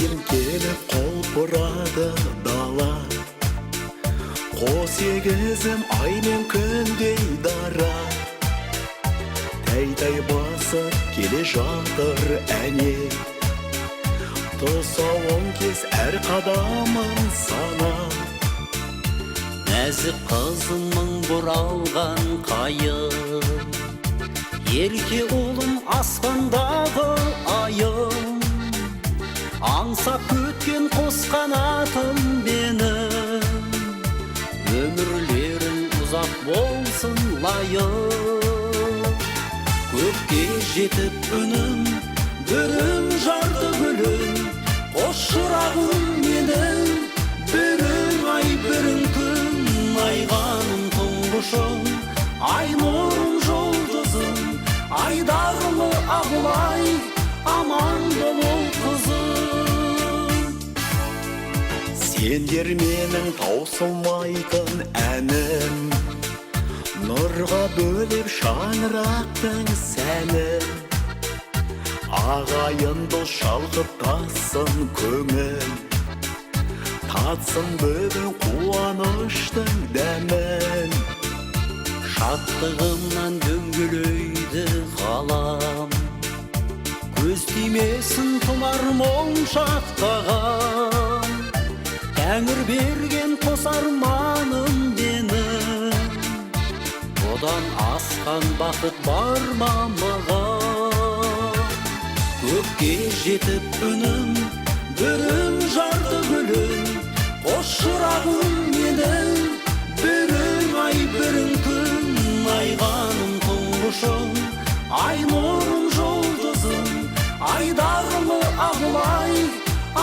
Селден келіп қолпырады дала, қос егізім ай мен күндей дара. Тәй-тәй басып келе жатыр әне, тұсауын кес әр қадамын сана. Нәзік қызымның бұралған қайын, ерке ұлым аспандағы айым. Аңсап көткен қос қанатым менің, өмірлерің ұзақ болсын лайық. Көкке жетіп үнім, бүрім жарты гүлім, қос шырағым менің. Бірің ай, бірің күн, айғаным тұңғышым, ай нұрым жұлдызым, айдарлы ағылай, аман болу қызым. Сендер менің таусылмайтын әнім, нұрға бөлеп шаңырақтың сәнін. Ағайын дос шалқып тассын көңіл, татсын бүгін қуаныштың дәмін. Шаттығымнан дөңгелейді ғалам, көз тимесін тұмар моншақтаған. Тәңір берген қос арманым менің, одан асқан бақыт бар ма маған. Көкке жетіп үнім, бүрім жарты гүлім, қос шырағым менің. Бірің ай, бірің күн, айғаным тұңғышым, ай нұрым жұлдызым, айдарлы ағылай,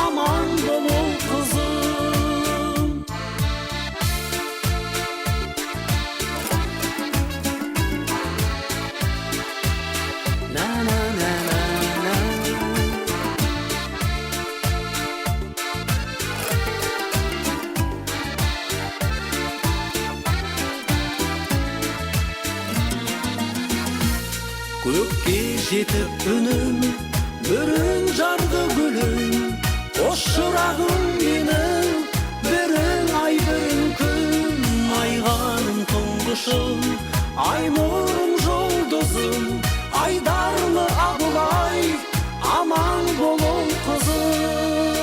аман болу қызым. Көкке жетіп үнім, бүрін жарды гүлім, қос шырағым менің. Бірің ай, бірің күн, айғаным тұңғышым, ай нұрым жұлдызым, айдарлы ағылай, аман болу қызым.